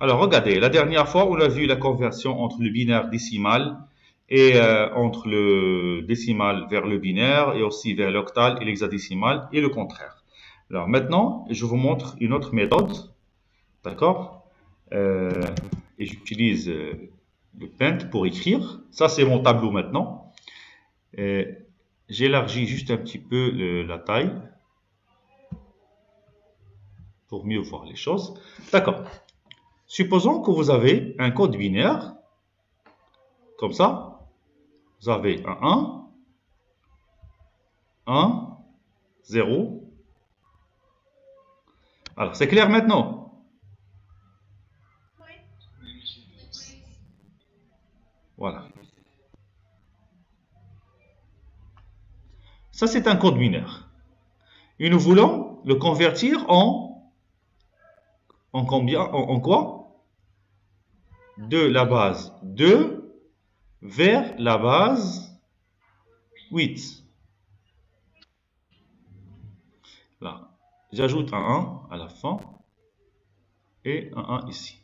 Alors, regardez, la dernière fois, on a vu la conversion entre le binaire décimal et entre le décimal vers le binaire et aussi vers l'octal et l'hexadécimal et le contraire. Alors, maintenant, je vous montre une autre méthode, d'accord? Euh, et j'utilise le Paint pour écrire. Ça, c'est mon tableau maintenant. J'élargis juste un petit peu la taille pour mieux voir les choses. D'accord. Supposons que vous avez un code binaire, comme ça. Vous avez un 1, 0. Alors, c'est clair maintenant? Voilà. Ça, c'est un code binaire. Et nous voulons le convertir en combien? En quoi? De la base 2 vers la base 8. Là, j'ajoute un 1 à la fin et un 1 ici.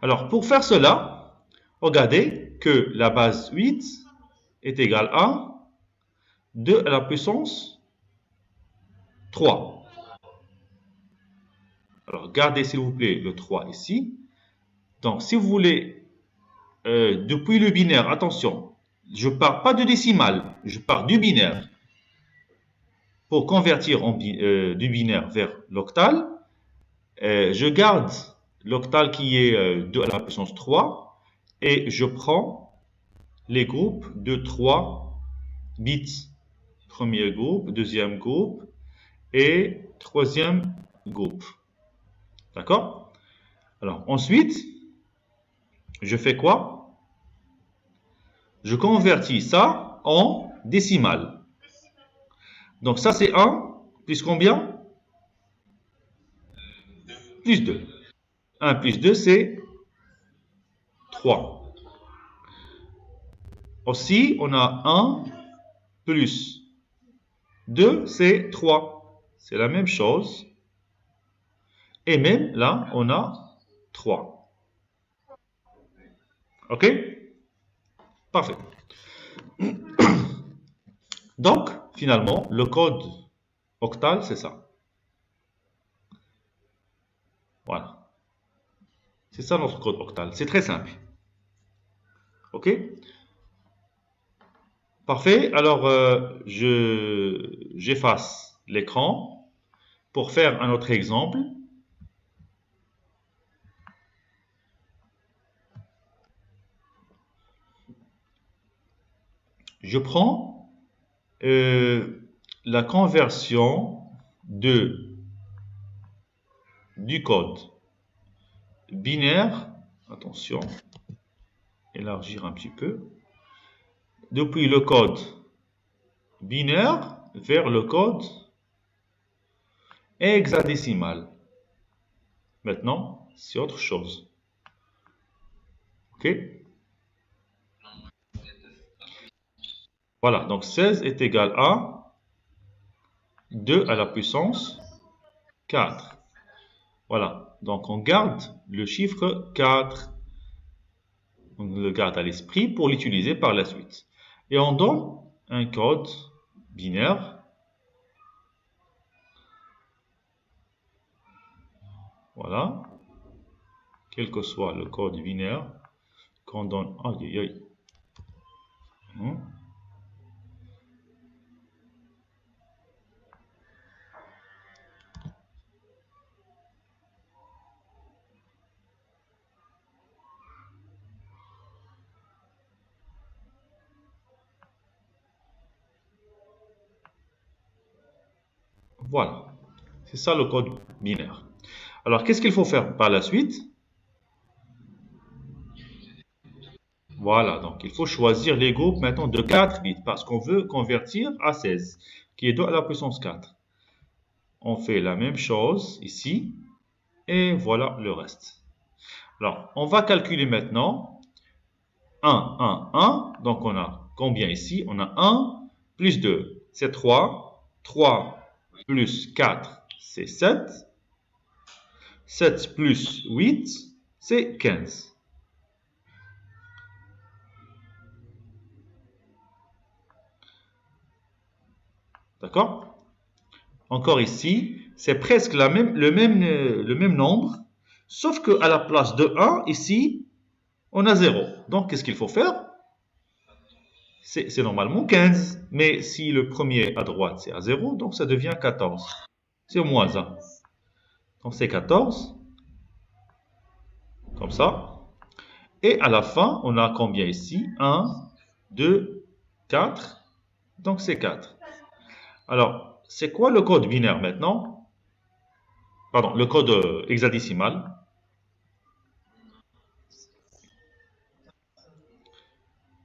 Alors, pour faire cela, regardez que la base 8 est égale à 2 à la puissance 3. Alors, gardez s'il vous plaît le 3 ici. Donc, si vous voulez, depuis le binaire, attention, je ne pars pas de décimale, je pars du binaire. Pour convertir du binaire vers l'octal, je garde l'octal qui est 2 à la puissance 3 et je prends les groupes de 3 bits. Premier groupe, deuxième groupe et troisième groupe. D'accord? Alors ensuite, je fais quoi? Je convertis ça en décimale. Donc ça c'est 1 plus combien? Plus 2. 1 plus 2 c'est 3. Aussi, on a 1 plus 2, c'est 3. C'est la même chose. Et même là, on a 3. OK? Parfait. Donc, finalement, le code octal, c'est ça. Voilà. C'est ça notre code octal. C'est très simple. OK? Parfait. Alors, j'efface l'écran pour faire un autre exemple. Je prends la conversion du code binaire. Attention, élargir un petit peu. Depuis le code binaire vers le code hexadécimal. Maintenant, c'est autre chose. OK? Voilà, donc 16 est égal à 2 à la puissance 4. Voilà, donc on garde le chiffre 4. On le garde à l'esprit pour l'utiliser par la suite. Et on donne un code binaire. Voilà. Quel que soit le code binaire qu'on donne. Aïe, aïe, aïe. Voilà. C'est ça le code binaire. Alors, qu'est-ce qu'il faut faire par la suite? Voilà, donc il faut choisir les groupes maintenant de 4 bits parce qu'on veut convertir à 16, qui est 2 à la puissance 4. On fait la même chose ici et voilà le reste. Alors, on va calculer maintenant 1, 1, 1. Donc, on a combien ici? On a 1 plus 2, c'est 3. 3 plus 4, c'est 7. 7 plus 8, c'est 15. D'accord? Encore ici, c'est presque le même nombre, sauf qu'à la place de 1, ici, on a 0. Donc, qu'est-ce qu'il faut faire? C'est normalement 15. Mais si le premier à droite, c'est à 0, donc ça devient 14. C'est moins 1. Donc, c'est 14. Comme ça. Et à la fin, on a combien ici? 1, 2, 4. Donc, c'est 4. Alors, c'est quoi le code binaire maintenant? Pardon, le code hexadécimal.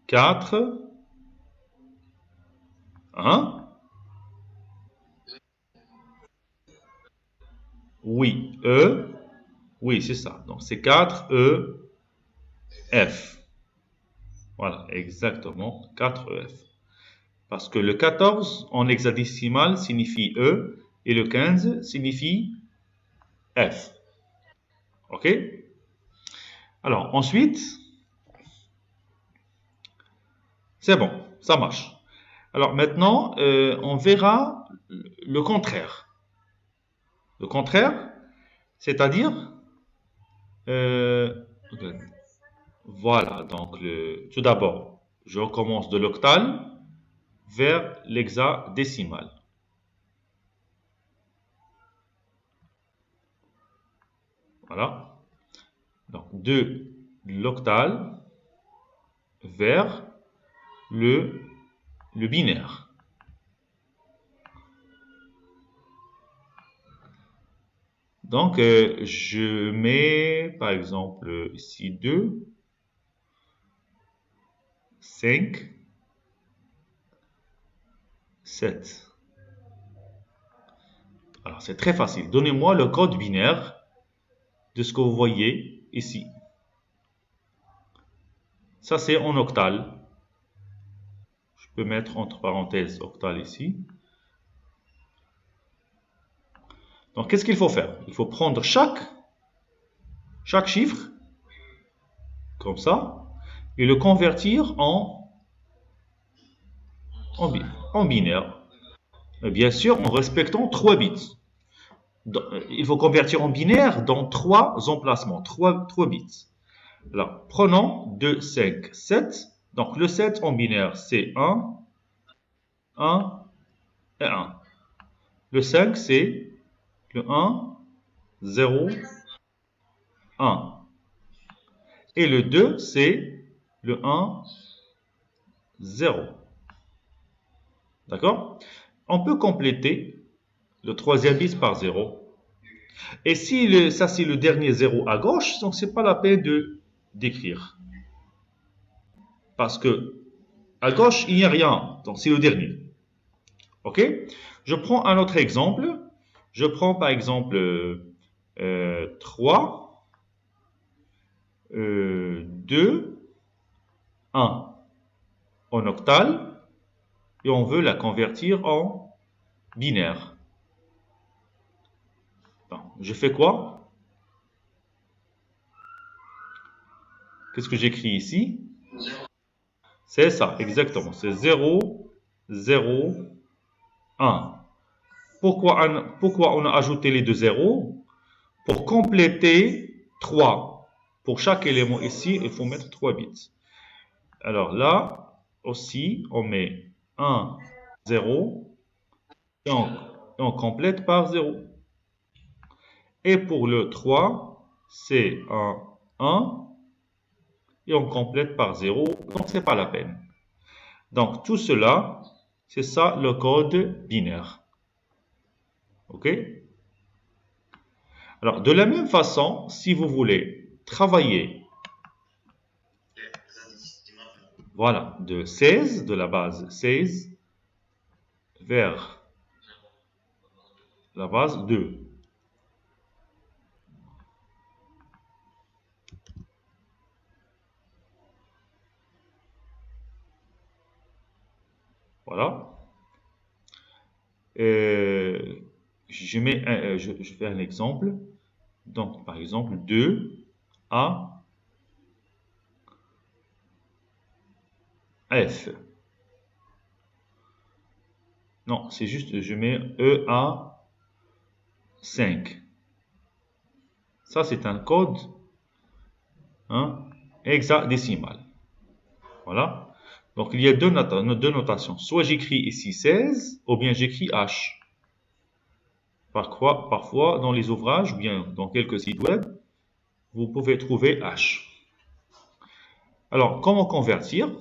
4, 1. Oui, E. Oui, c'est ça. Donc, c'est 4, E, F. Voilà, exactement, 4 EF. Parce que le 14 en hexadécimal signifie E et le 15 signifie F. OK? Alors, ensuite, c'est bon, ça marche. Alors maintenant, on verra le contraire. Le contraire, c'est-à-dire, euh, voilà, donc tout d'abord, je recommence de l'octal vers l'hexadécimal. Voilà. Donc, de l'octal vers le, le binaire. Donc, je mets, par exemple, ici 2, 5, 7. Alors, c'est très facile. Donnez-moi le code binaire de ce que vous voyez ici. Ça, c'est en octal. Je peux mettre entre parenthèses octal ici. Donc, qu'est-ce qu'il faut faire? Il faut prendre chaque chiffre, comme ça, et le convertir en binaire. Et bien sûr, en respectant 3 bits. Il faut convertir en binaire dans 3 emplacements, 3 bits. Alors, prenons 2, 5, 7. Donc, le 7 en binaire, c'est 1, 1 et 1. Le 5, c'est le 1, 0, 1. Et le 2, c'est le 1, 0. D'accord? On peut compléter le troisième bit par 0. Et si ça c'est le dernier 0 à gauche, donc c'est pas la peine d'écrire. Parce que à gauche, il n'y a rien. Donc c'est le dernier. OK? Je prends un autre exemple. Je prends par exemple 3, 2, 1 en octal et on veut la convertir en binaire. Donc, je fais quoi? Qu'est-ce que j'écris ici? C'est ça, exactement. C'est 0, 0, 1. Pourquoi on a ajouté les deux zéros? Pour compléter 3. Pour chaque élément ici, il faut mettre 3 bits. Alors là, aussi, on met 1, 0, et on complète par 0. Et pour le 3, c'est un 1, et on complète par 0, donc c'est pas la peine. Donc tout cela, c'est ça le code binaire. OK? Alors de la même façon, si vous voulez travailler, voilà, de 16, de la base 16, vers la base 2. Voilà. Je fais un exemple. Donc, par exemple, 2 à F. Non, c'est juste, je mets E à 5. Ça, c'est un code hexadécimal. Voilà. Donc, il y a deux notations. Soit j'écris ici 16, ou bien j'écris H. Parfois, dans les ouvrages, ou bien dans quelques sites web, vous pouvez trouver H. Alors, comment convertir?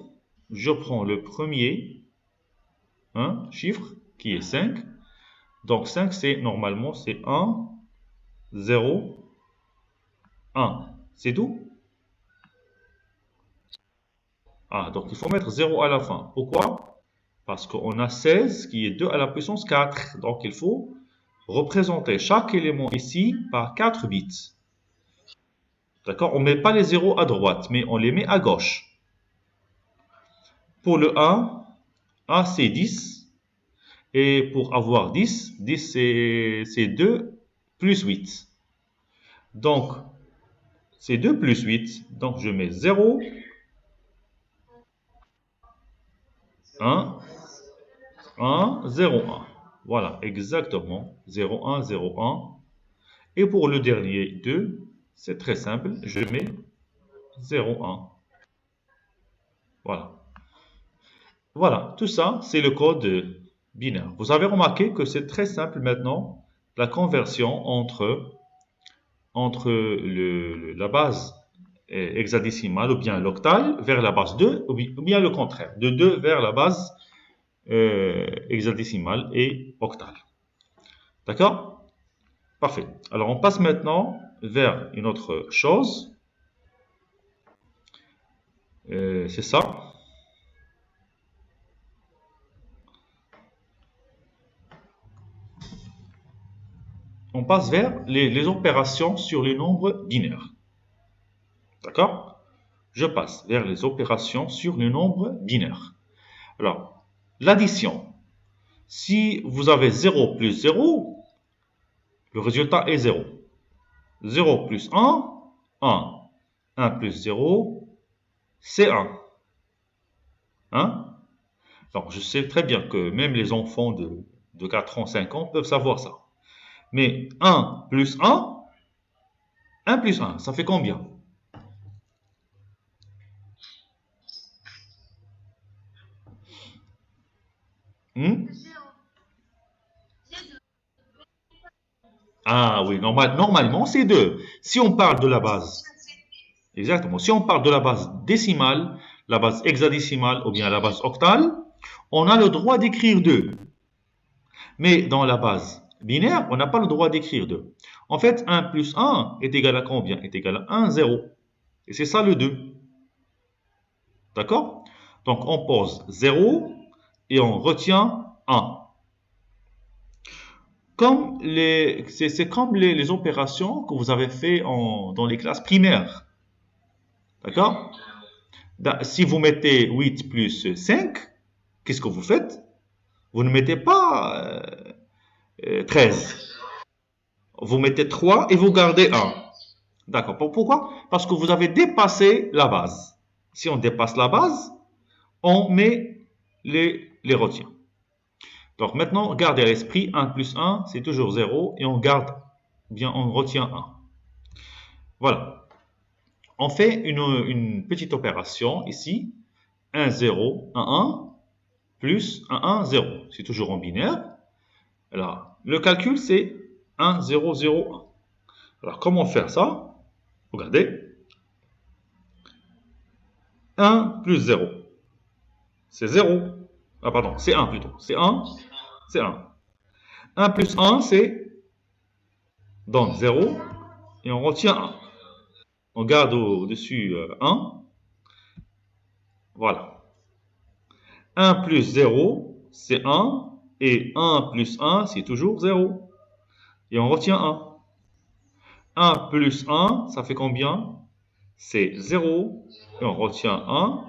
Je prends le premier chiffre, qui est 5. Donc, 5, normalement, c'est 1, 0, 1. C'est tout? Ah, donc il faut mettre 0 à la fin. Pourquoi? Parce qu'on a 16 qui est 2 à la puissance 4. Donc il faut représenter chaque élément ici par 4 bits. D'accord? On ne met pas les 0 à droite, mais on les met à gauche. Pour le 1, A c'est 10. Et pour avoir 10, 10 c'est 2 plus 8. Donc, c'est 2 plus 8. Donc je mets 0, 1, 1, 0, 1. Voilà, exactement. 0, 1, 0, 1. Et pour le dernier 2, c'est très simple. Je mets 0, 1. Voilà. Voilà, tout ça, c'est le code binaire. Vous avez remarqué que c'est très simple maintenant, la conversion entre la base hexadécimale ou bien l'octal vers la base 2 ou bien le contraire, de 2 vers la base hexadécimale et octale. D'accord? Parfait. Alors on passe maintenant vers une autre chose. C'est ça. On passe vers les opérations sur les nombres binaires. D'accord? Je passe vers les opérations sur les nombres binaires. Alors, l'addition. Si vous avez 0 plus 0, le résultat est 0. 0 plus 1, 1. 1 plus 0, c'est 1. Hein? Donc, je sais très bien que même les enfants de 4 ans, 5 ans peuvent savoir ça. Mais 1 plus 1, 1 plus 1, ça fait combien? Hmm? Ah oui, normalement c'est 2. Si on parle de la base, exactement, si on parle de la base décimale, la base hexadécimale ou bien la base octale, on a le droit d'écrire 2. Mais dans la base binaire, on n'a pas le droit d'écrire 2. En fait, 1 plus 1 est égal à combien? Est égal à 1, 0. Et c'est ça le 2. D'accord? Donc on pose 0 et on retient 1. C'est comme les opérations que vous avez fait dans les classes primaires. D'accord? Si vous mettez 8 plus 5, qu'est-ce que vous faites? Vous ne mettez pas 13. Vous mettez 3 et vous gardez 1. D'accord. Pourquoi? Parce que vous avez dépassé la base. Si on dépasse la base, on met les retiens. Donc maintenant, gardez à l'esprit 1 plus 1, c'est toujours 0 et on garde, bien on retient 1. Voilà. On fait une petite opération ici. 1, 0, 1, 1, plus 1, 1, 0. C'est toujours en binaire. Alors, le calcul, c'est 1, 0, 0, 1. Alors, comment faire ça? Regardez. 1 plus 0, c'est 0. Ah, pardon, c'est 1 plutôt. C'est 1, c'est 1. 1 plus 1, c'est donc 0. Et on retient 1. On garde au-dessus 1. Voilà. 1 plus 0, c'est 1. Et 1 plus 1, c'est toujours 0. Et on retient 1. 1 plus 1, ça fait combien? C'est 0. Et on retient 1.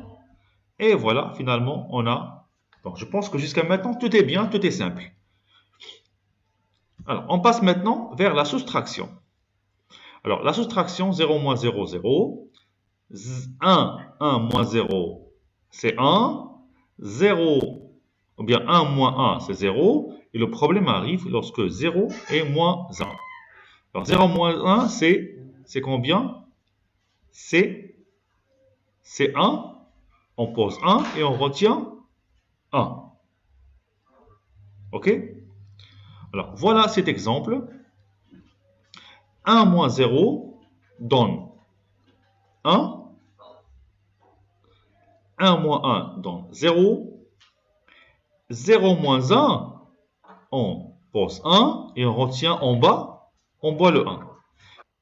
Et voilà, finalement, on a... Donc, je pense que jusqu'à maintenant, tout est bien, tout est simple. Alors, on passe maintenant vers la soustraction. Alors, la soustraction 0 moins 0, 0. 1 moins 0, c'est 1. 0, ou bien 1 moins 1, c'est 0. Et le problème arrive lorsque 0 est moins 1. Alors, 0 moins 1, c'est combien? C'est 1. On pose 1 et on retient 1. OK? Alors, voilà cet exemple. 1 moins 0 donne 1. 1 moins 1 donne 0. 0 moins 1, on pose 1 et on retient en bas le 1.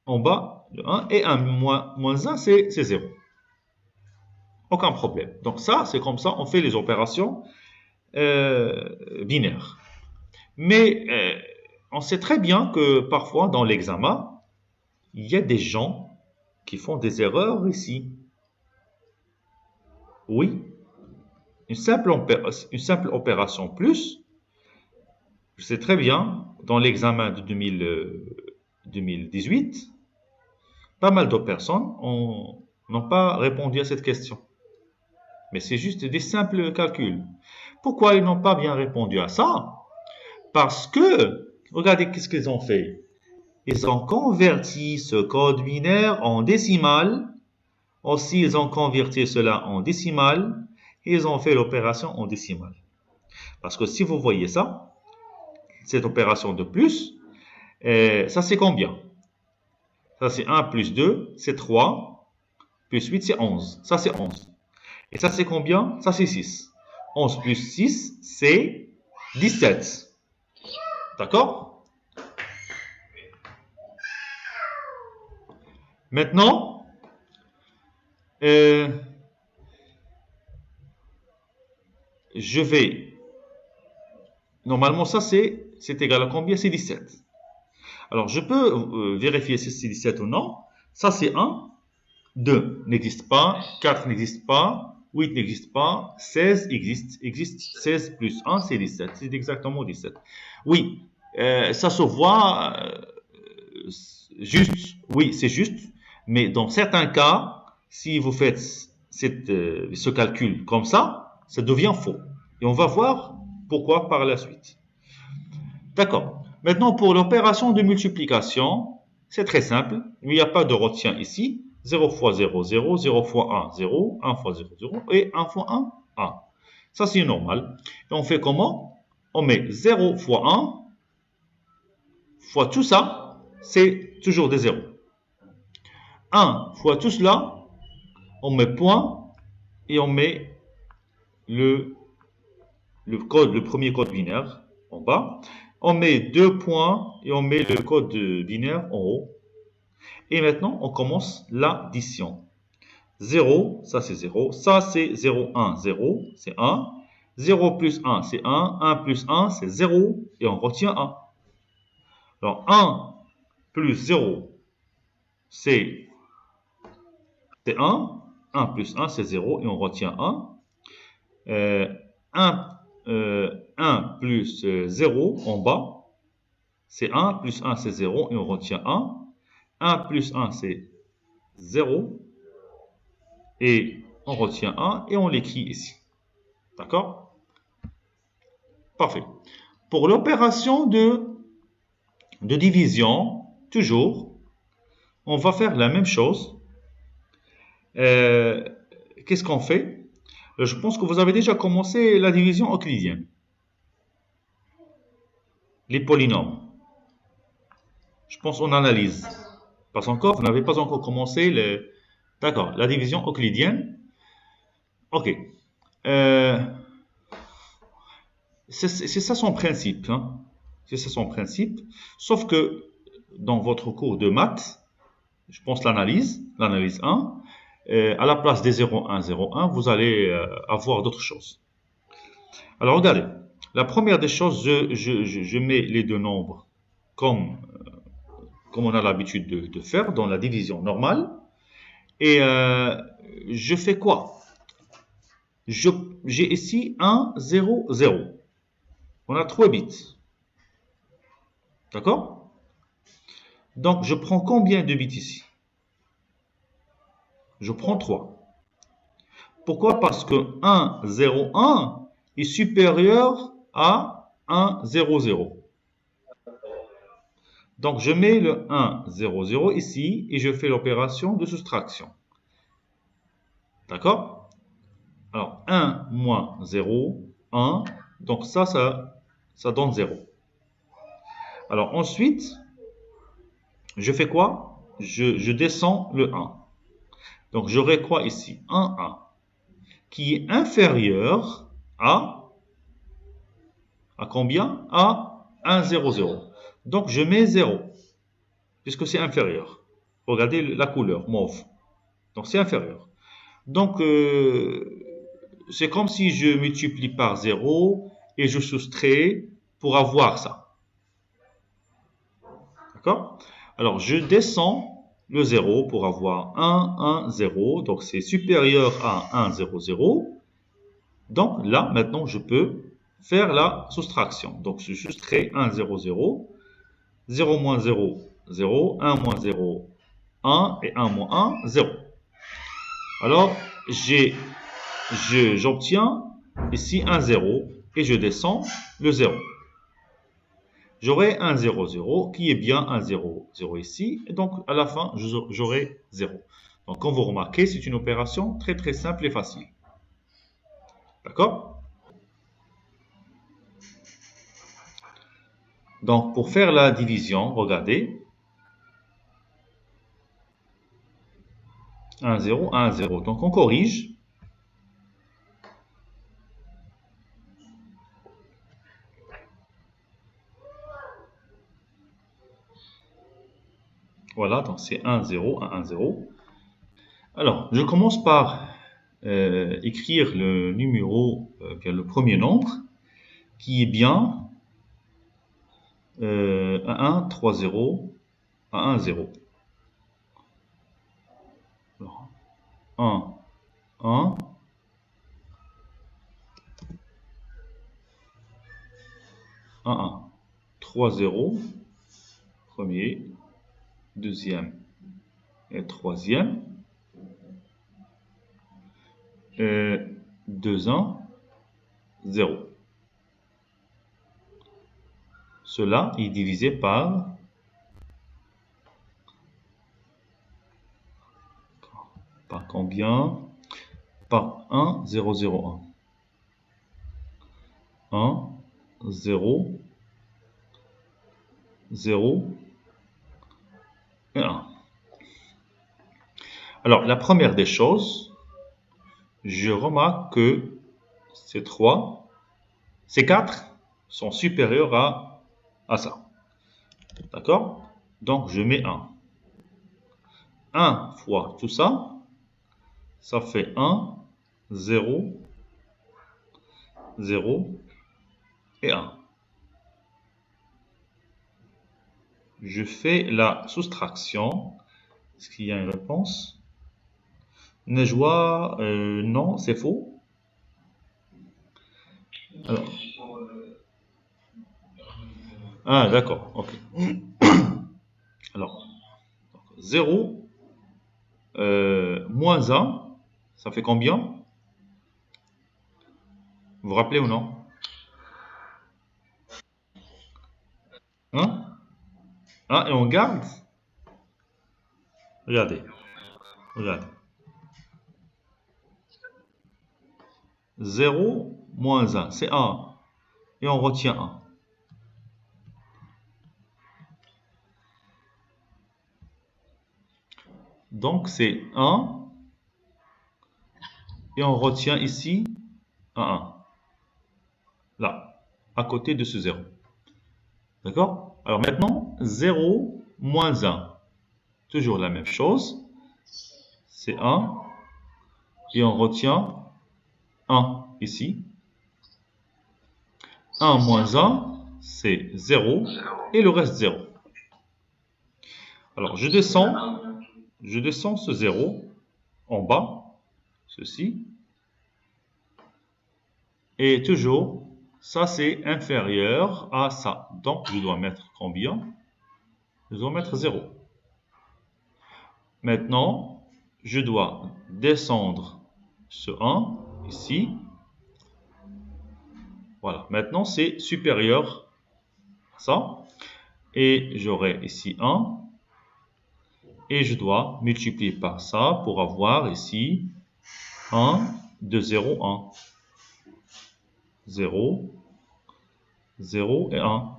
En bas, le 1 et 1 moins 1, c'est 0. Aucun problème. Donc ça, c'est comme ça, on fait les opérations binaires. Mais on sait très bien que parfois, dans l'examen, il y a des gens qui font des erreurs ici. Oui, une simple opération plus, je sais très bien, dans l'examen de 2018, pas mal de personnes n'ont pas répondu à cette question. Mais c'est juste des simples calculs. Pourquoi ils n'ont pas bien répondu à ça? Parce que, regardez qu'est-ce qu'ils ont fait. Ils ont converti ce code binaire en décimal. Aussi, ils ont converti cela en décimal. Et ils ont fait l'opération en décimal. Parce que si vous voyez ça, cette opération de plus, ça c'est combien? Ça c'est 1 plus 2, c'est 3. Plus 8, c'est 11. Ça c'est 11. Et ça c'est combien? Ça c'est 6. 11 plus 6, c'est 17. D'accord? Maintenant, je vais... Normalement, ça c'est égal à combien? C'est 17. Alors, je peux vérifier si c'est 17 ou non. Ça c'est 1. 2 n'existe pas. 4 n'existe pas. 8 n'existe pas. 16 existe. 16 plus 1, c'est 17. C'est exactement 17. Oui, ça se voit juste. Oui, c'est juste. Mais dans certains cas, si vous faites ce calcul comme ça devient faux. Et on va voir pourquoi par la suite. D'accord. Maintenant, pour l'opération de multiplication, c'est très simple. Il n'y a pas de retien ici. 0 fois 0, 0. 0 fois 1, 0. 1 fois 0, 0. Et 1 fois 1, 1. Ça, c'est normal. Et on fait comment? On met 0 fois 1 fois tout ça, c'est toujours des 0. 1 fois tout cela, on met point et on met le premier code binaire en bas. On met 2 points et on met le code binaire en haut. Et maintenant, on commence l'addition. 0, ça c'est 0. Ça c'est 0, 1, 0, c'est 1. 0 plus 1, c'est 1. 1 plus 1, c'est 0. Et on retient 1. Alors, 1 plus 0, c'est 1. 1 plus 1, c'est 0. Et on retient 1. 1 plus 0 en bas, c'est 1. Plus 1, c'est 0. Et on retient 1. 1 plus 1, c'est 0. Et on retient 1 et on l'écrit ici. D'accord? Parfait. Pour l'opération de division, toujours, on va faire la même chose. Qu'est-ce qu'on fait? Je pense que vous avez déjà commencé la division euclidienne. Les polynômes. Je pense qu'on analyse. Pas encore, vous n'avez pas encore commencé D'accord, la division euclidienne. Ok. C'est ça son principe. Hein. C'est ça son principe. Sauf que dans votre cours de maths, je pense l'analyse 1, à la place des 0, 1, 0, 1, vous allez avoir d'autres choses. Alors regardez, la première des choses, je mets les deux nombres comme on a l'habitude de faire dans la division normale. Et je fais quoi? J'ai ici 1, 0, 0. On a 3 bits. D'accord? Donc, je prends combien de bits ici? Je prends 3. Pourquoi? Parce que 1, 0, 1 est supérieur à 1, 0, 0. Donc, je mets le 1, 0, 0 ici et je fais l'opération de soustraction. D'accord? Alors, 1 moins 0, 1. Donc, ça donne 0. Alors, ensuite, je fais quoi? Je descends le 1. Donc, j'aurai quoi ici? 1, 1. Qui est inférieur à combien? À 1, 0, 0. Donc, je mets 0, puisque c'est inférieur. Regardez la couleur, mauve. Donc, c'est inférieur. Donc, c'est comme si je multiplie par 0 et je soustrais pour avoir ça. D'accord? Alors, je descends le 0 pour avoir 1, 1, 0. Donc, c'est supérieur à 1, 0, 0. Donc, là, maintenant, je peux faire la soustraction. Donc, je soustrais 1, 0, 0. 0 moins 0, 0. 1 moins 0, 1. Et 1 moins 1, 0. Alors, j'obtiens ici un 0 et je descends le 0. J'aurai un 0, 0 qui est bien un 0, 0 ici. Et donc, à la fin, j'aurai 0. Donc, comme vous remarquez, c'est une opération très très simple et facile. D'accord? Donc, pour faire la division, regardez. 1, 0, 1, 0. Donc, on corrige. Voilà, donc c'est 1, 0, 1, 1, 0. Alors, je commence par écrire le numéro, bien le premier nombre, qui est bien 1, 3, 0, 1, 0. Alors, 1, 1, 1, 1. 3, 0, premier, deuxième et troisième. 2, 1, 0. Cela est divisé par combien? Par 1, 0, 0, 1. 1, 0, 0 et 1. Alors, la première des choses, je remarque que ces 3, ces 4 sont supérieurs à ça. D'accord? Donc, je mets 1. 1 fois tout ça, ça fait 1, 0, 0 et 1. Je fais la soustraction. Est-ce qu'il y a une réponse? Nejwa, non, c'est faux. Alors, ah, d'accord, ok. Alors, 0 moins 1, ça fait combien? Vous vous rappelez ou non? Hein? Ah, et on garde? Regardez, regardez. 0 moins 1, c'est 1. Et on retient 1. Donc, c'est 1. Et on retient ici un 1. Là, à côté de ce 0. D'accord? Alors maintenant, 0 moins 1. Toujours la même chose. C'est 1. Et on retient 1 ici. 1 moins 1, c'est 0. Et le reste 0. Alors, je descends ce 0 en bas. Ceci. Et toujours, ça c'est inférieur à ça. Donc, je dois mettre combien? je dois mettre 0. Maintenant, je dois descendre ce 1 ici. Voilà, maintenant c'est supérieur à ça. Et j'aurai ici 1. Et je dois multiplier par ça pour avoir ici 1 de 0, 1. 0, 0 et 1.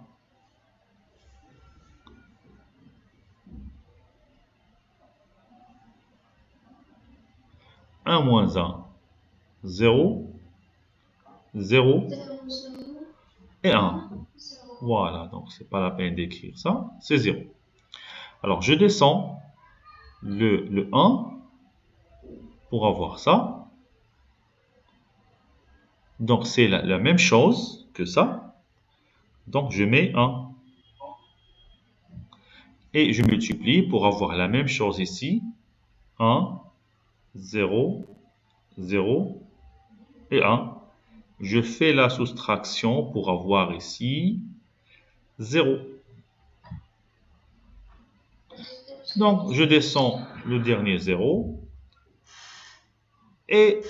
1 moins 1, 0, 0 et 1. Voilà, donc c'est pas la peine d'écrire ça, c'est 0. Alors je descends le 1 pour avoir ça. Donc c'est la même chose que ça. Donc je mets 1. Et je multiplie pour avoir la même chose ici. 1, 0, 0 et 1. Je fais la soustraction pour avoir ici 0. Donc, je descends le dernier 0 et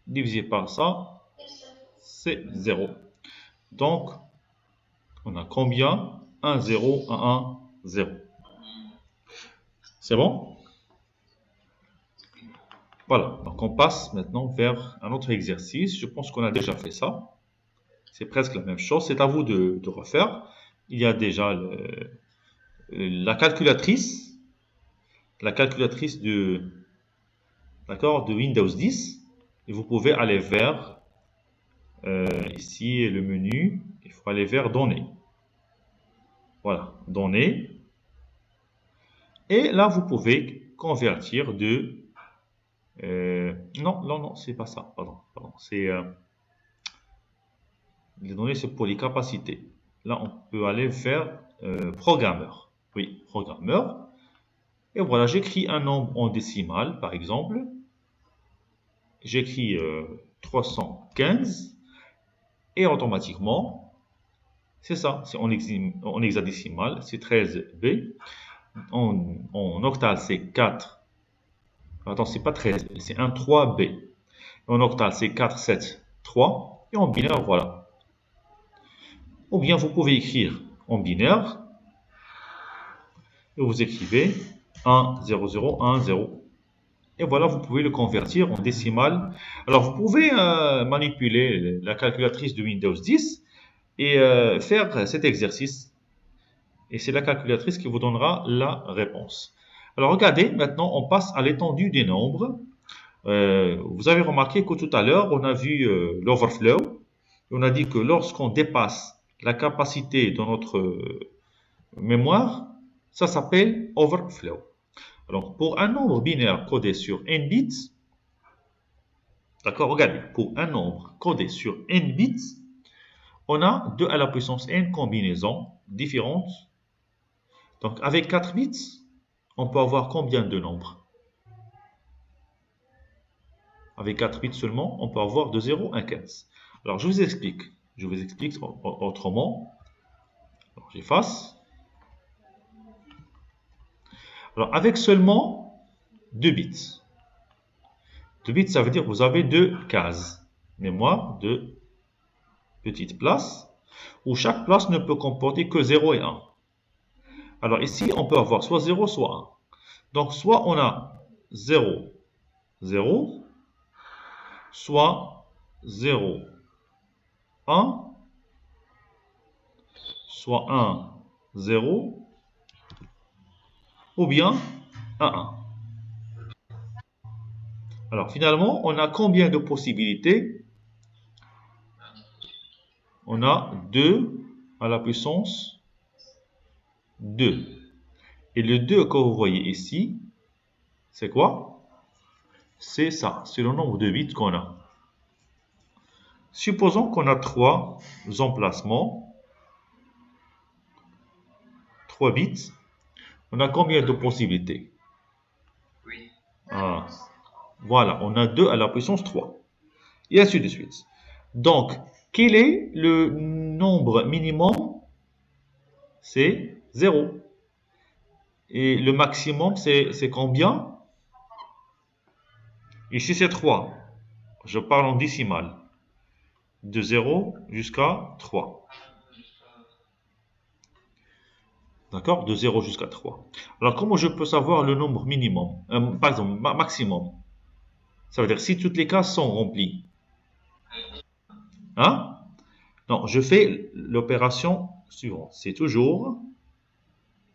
divisé par ça, c'est 0. Donc, on a combien? 1, 0, 1, 1, 0. C'est bon? Voilà, donc on passe maintenant vers un autre exercice. Je pense qu'on a déjà fait ça. C'est presque la même chose. C'est à vous de refaire. Il y a déjà la calculatrice d'accord, de Windows 10. Et vous pouvez aller vers ici le menu. Il faut aller vers Données. Voilà, Données. Et là, vous pouvez convertir de... non, c'est pas ça. Pardon. C'est les données, c'est pour les capacités. Là, on peut aller vers programmeur. Oui, programmeur. Et voilà, j'écris un nombre en décimal, par exemple. J'écris 315. Et automatiquement, c'est ça. C'est en hexadécimal, c'est 13B. En octal, c'est 4. Attends, c'est pas 13, c'est un 3B. En octal, c'est 4, 7, 3. Et en binaire, voilà. Ou bien vous pouvez écrire en binaire. Et vous écrivez 1, 0, 0, 1, 0. Et voilà, vous pouvez le convertir en décimal. Alors, vous pouvez manipuler la calculatrice de Windows 10 et faire cet exercice. Et c'est la calculatrice qui vous donnera la réponse. Alors, regardez, maintenant, on passe à l'étendue des nombres. Vous avez remarqué que tout à l'heure, on a vu l'overflow. On a dit que lorsqu'on dépasse la capacité de notre mémoire, ça s'appelle overflow. Alors, pour un nombre binaire codé sur n bits, d'accord, regardez, pour un nombre codé sur n bits, on a 2 à la puissance n combinaisons différentes. Donc, avec 4 bits, on peut avoir combien de nombres? Avec 4 bits seulement, on peut avoir de 0 à 15. Alors, je vous explique. Je vous explique autrement. Alors, j'efface. Alors, avec seulement 2 bits. 2 bits, ça veut dire que vous avez 2 cases. Mémoire de petite place, où chaque place ne peut comporter que 0 et 1. Alors ici, on peut avoir soit 0, soit 1. Donc, soit on a 0, 0, soit 0, 1, soit 1, 0, ou bien 1, 1. Alors finalement, on a combien de possibilités? On a 2 à la puissance 2. Et le 2 que vous voyez ici, c'est quoi? C'est ça, c'est le nombre de bits qu'on a. Supposons qu'on a 3 emplacements, 3 bits. On a combien de possibilités? Ah, voilà, on a 2 à la puissance 3. Et ainsi de suite. Donc, quel est le nombre minimum? C'est 0. Et le maximum, c'est combien? Ici, c'est 3. Je parle en décimale. De 0 jusqu'à 3. D'accord? De 0 jusqu'à 3. Alors, comment je peux savoir le nombre minimum? Par exemple, maximum. Ça veut dire si toutes les cases sont remplies. Hein? Non, je fais l'opération suivante. C'est toujours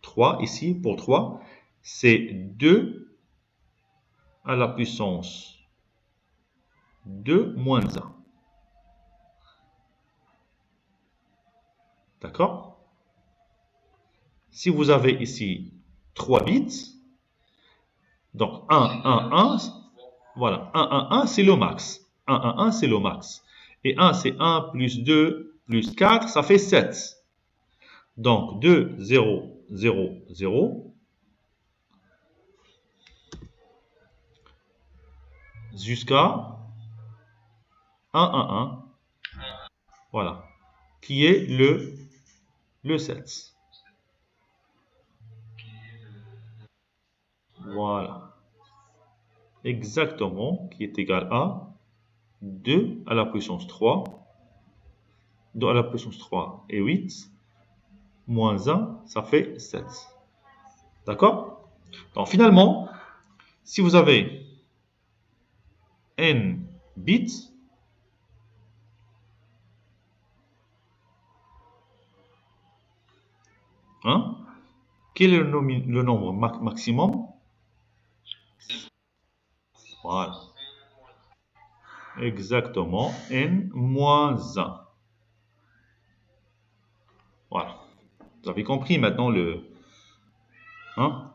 3 ici pour 3. C'est 2 à la puissance 2 moins 1. D'accord? Si vous avez ici 3 bits, donc 1, 1, 1, voilà, 1, 1, 1, c'est le max. 1, 1, 1, c'est le max. Et 1, c'est 1 plus 2 plus 4, ça fait 7. Donc 2, 0, 0, 0, jusqu'à 1, 1, 1, voilà, qui est le 7. Voilà, exactement, qui est égal à 2 à la puissance 3, 2 à la puissance 3 et 8, moins 1, ça fait 7. D'accord? Donc finalement, si vous avez n bits, hein, quel est le nombre maximum? Voilà, exactement, n moins 1. Voilà, vous avez compris maintenant le... Hein?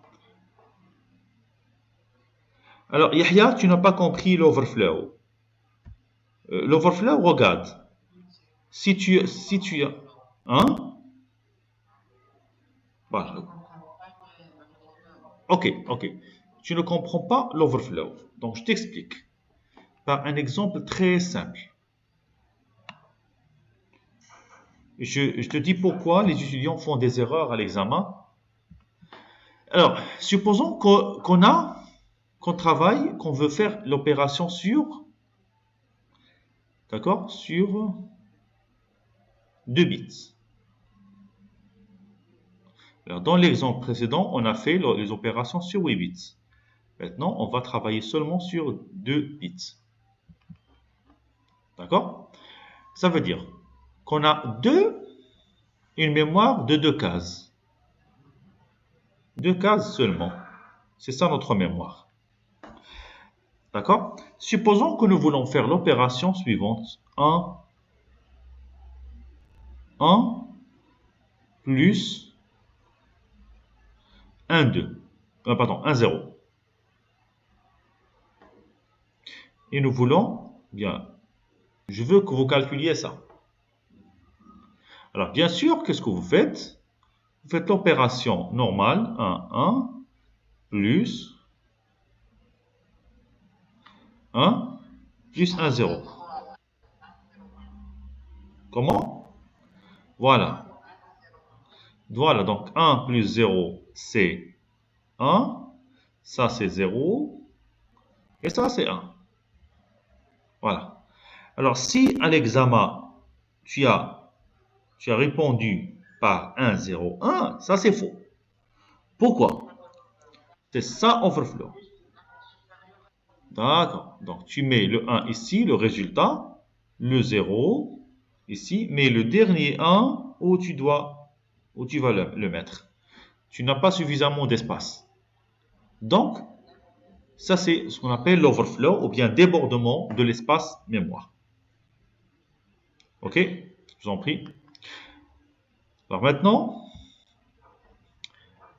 Alors, Yahya, tu n'as pas compris l'overflow. L'overflow, regarde. Si tu as... Hein? Voilà. Ok, ok. Tu ne comprends pas l'overflow. Donc, je t'explique par un exemple très simple. Je te dis pourquoi les étudiants font des erreurs à l'examen. Alors, supposons qu'on travaille, qu'on veut faire l'opération sur, d'accord, sur 2 bits. Alors, dans l'exemple précédent, on a fait les opérations sur 8 bits. Maintenant, on va travailler seulement sur 2 bits. D'accord? Ça veut dire qu'on a une mémoire de 2 cases. 2 cases seulement. C'est ça notre mémoire. D'accord? Supposons que nous voulons faire l'opération suivante. 1 plus 1, 2. Pardon, 1, 0. Et nous voulons, bien, je veux que vous calculiez ça. Alors, bien sûr, qu'est-ce que vous faites? Vous faites l'opération normale, 1 plus 1 plus 1, 0. Comment? Voilà. Voilà, donc 1 plus 0, c'est 1. Ça, c'est 0. Et ça, c'est 1. Voilà. Alors, si à l'examen, tu as répondu par 1, 0, 1, ça, c'est faux. Pourquoi? C'est ça, overflow. D'accord. Donc, tu mets le 1 ici, le résultat, le 0 ici, mais le dernier 1 où tu vas le mettre. Tu n'as pas suffisamment d'espace. Donc, ça c'est ce qu'on appelle l'overflow ou bien débordement de l'espace mémoire. Ok? Je vous en prie. Alors maintenant,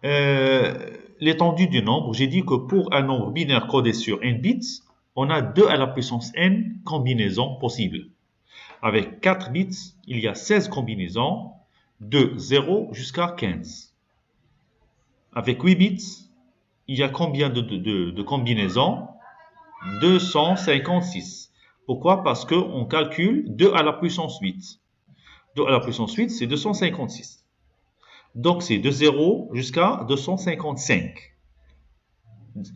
l'étendue du nombre, j'ai dit que pour un nombre binaire codé sur n bits, on a 2 à la puissance n combinaisons possibles. Avec 4 bits, il y a 16 combinaisons de 0 jusqu'à 15. Avec 8 bits, il y a combien de combinaisons? 256. Pourquoi? Parce qu'on calcule 2 à la puissance 8. 2 à la puissance 8, c'est 256. Donc, c'est de 0 jusqu'à 255.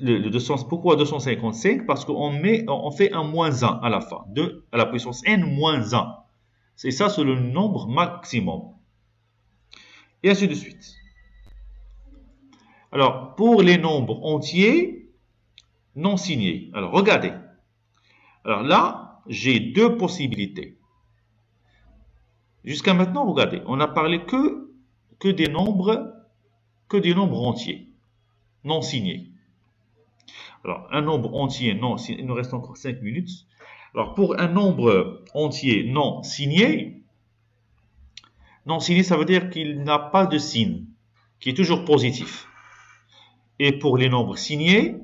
Le 200, pourquoi 255? Parce on fait un moins 1 à la fin. 2 à la puissance n moins 1. C'est ça, c'est le nombre maximum. Et ainsi de suite. Alors, pour les nombres entiers non signés. Alors, regardez. Alors là, j'ai deux possibilités. Jusqu'à maintenant, regardez, on n'a parlé que des nombres entiers, non signés. Alors, un nombre entier non signé, il nous reste encore 5 minutes. Alors, pour un nombre entier non signé, ça veut dire qu'il n'a pas de signe, qui est toujours positif. Et pour les nombres signés,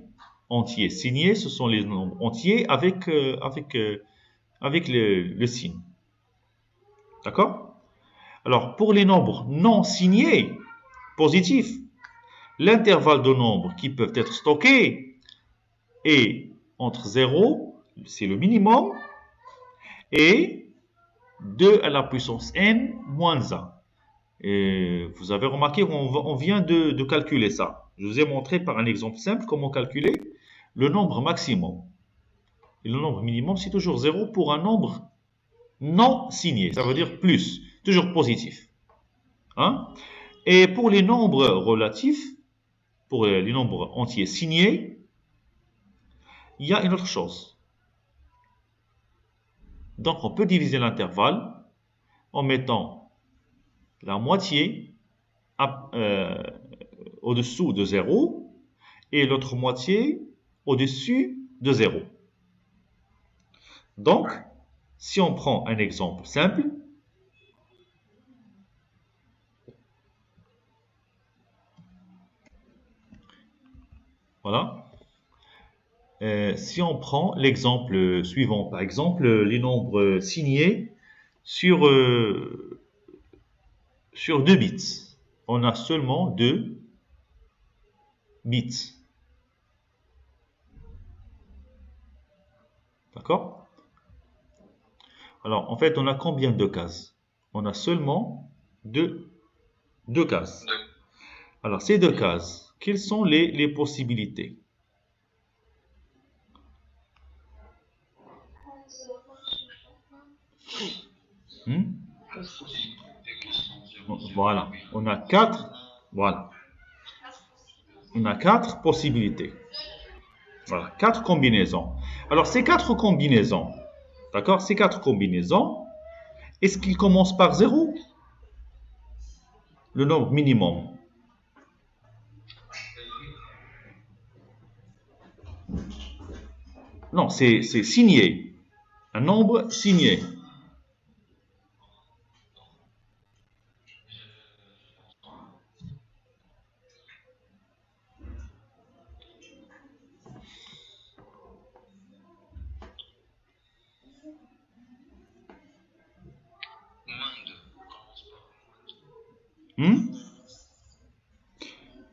entiers signés, ce sont les nombres entiers avec le signe. D'accord? Alors, pour les nombres non signés, positifs, l'intervalle de nombres qui peuvent être stockés est entre 0, c'est le minimum, et 2 à la puissance n moins 1. Et vous avez remarqué qu'on vient de calculer ça. Je vous ai montré par un exemple simple comment calculer le nombre maximum. Et le nombre minimum, c'est toujours 0 pour un nombre non signé. Ça veut dire plus, toujours positif. Hein? Et pour les nombres relatifs, pour les nombres entiers signés, il y a une autre chose. Donc, on peut diviser l'intervalle en mettant la moitié au-dessous de 0 et l'autre moitié au-dessus de 0. Donc, si on prend un exemple simple, voilà. Si on prend l'exemple suivant, par exemple, les nombres signés sur 2 bits. On a seulement 2 bits. D'accord? Alors, en fait, on a combien de cases? On a seulement deux cases. Alors, ces 2 cases, quelles sont les possibilités? Voilà, on a 4. Voilà. On a 4 possibilités. Voilà, 4 combinaisons. Alors, ces 4 combinaisons, d'accord? Ces 4 combinaisons, est-ce qu'ils commencent par 0? Le nombre minimum. Non, c'est signé. Un nombre signé.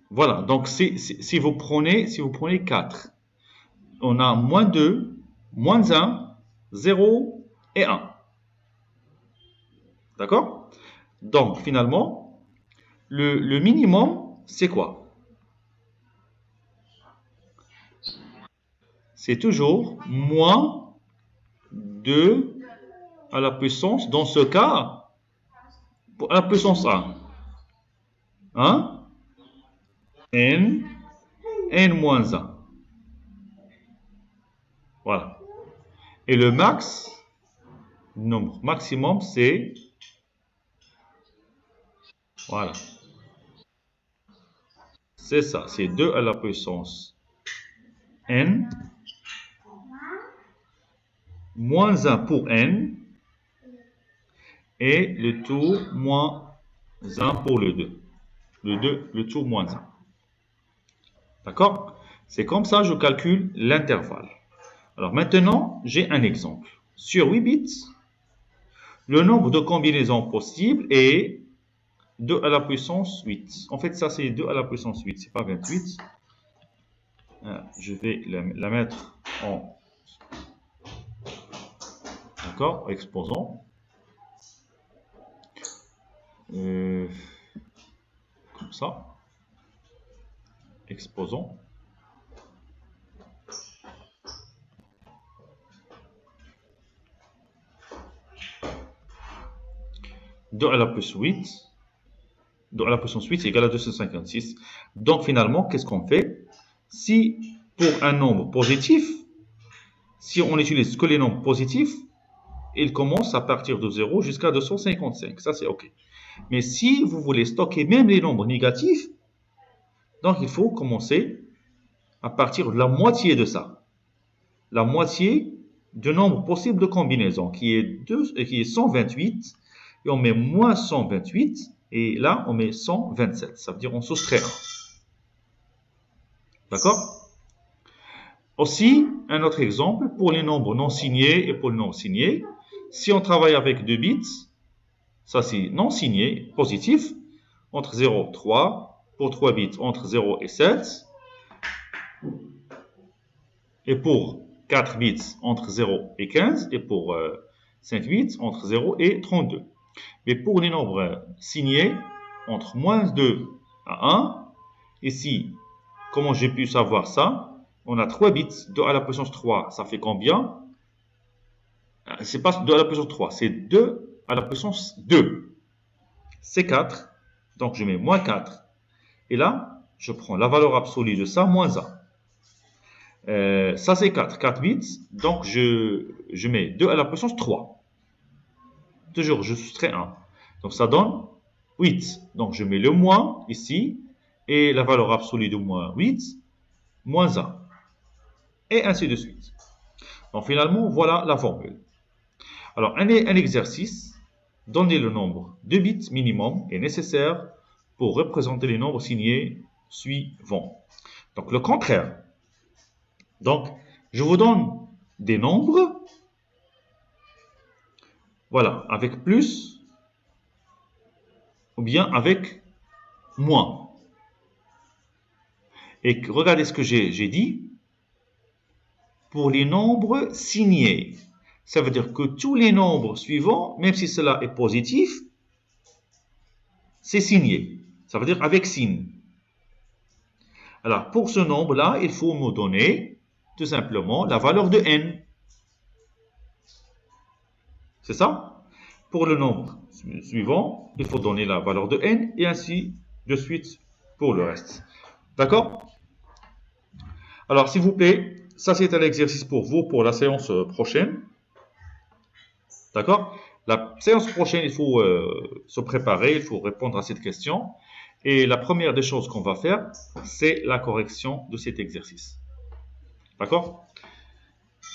Voilà, donc si vous prenez 4, on a moins 2, moins 1, 0 et 1. D'accord? Donc finalement, le minimum, c'est quoi? C'est toujours moins 2 à la puissance, dans ce cas, à la puissance 1. Hein? N moins 1. Voilà. Et le max, le nombre maximum, c'est... Voilà. C'est ça, c'est 2 à la puissance n, moins 1 pour n, et le tout moins 1 pour le 2. Le tout moins 1. D'accord? C'est comme ça que je calcule l'intervalle. Alors maintenant, j'ai un exemple. Sur 8 bits, le nombre de combinaisons possibles est 2 à la puissance 8. En fait, ça c'est 2 à la puissance 8, c'est pas 28. Je vais la mettre en... D'accord? Exposant. ça. Exposons. Deux à la plus 8. 2 à la puissance 8 est égal à 256. Donc finalement, qu'est-ce qu'on fait? Si pour un nombre positif, si on n'utilise que les nombres positifs, il commence à partir de 0 jusqu'à 255. Ça, c'est OK. Mais si vous voulez stocker même les nombres négatifs, donc il faut commencer à partir de la moitié de ça. La moitié du nombre possible de combinaison, qui est 128. Et on met moins 128. Et là, on met 127. Ça veut dire on soustrait 1. D'accord? Aussi, un autre exemple, pour les nombres non signés et pour les nombres signés, si on travaille avec 2 bits, ça c'est non signé, positif, entre 0 et 3, pour 3 bits, entre 0 et 7, et pour 4 bits, entre 0 et 15, et pour 5 bits, entre 0 et 32. Mais pour les nombres signés, entre moins 2 à 1, ici, comment j'ai pu savoir ça? On a 3 bits, 2 à la puissance 3, ça fait combien? C'est pas 2 à la puissance 3, c'est 2 à la puissance 2. C'est 4, donc je mets moins 4. Et là, je prends la valeur absolue de ça, moins 1. Ça c'est 4 bits, donc je mets 2 à la puissance 3. Toujours, je soustrais 1. Donc ça donne 8. Donc je mets le moins ici, et la valeur absolue de moins 8, moins 1. Et ainsi de suite. Donc finalement, voilà la formule. Alors un exercice, donner le nombre de bits minimum est nécessaire pour représenter les nombres signés suivants. Donc le contraire. Donc je vous donne des nombres, voilà, avec plus ou bien avec moins. Et regardez ce que j'ai dit. Pour les nombres signés, ça veut dire que tous les nombres suivants, même si cela est positif, c'est signé. Ça veut dire avec signe. Alors, pour ce nombre-là, il faut me donner tout simplement la valeur de n. C'est ça? Pour le nombre suivant, il faut donner la valeur de n et ainsi de suite pour le reste. D'accord? Alors, s'il vous plaît, ça c'est un exercice pour vous pour la séance prochaine. D'accord? La séance prochaine, il faut se préparer, il faut répondre à cette question. Et la première des choses qu'on va faire, c'est la correction de cet exercice. D'accord?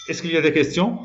Est-ce qu'il y a des questions?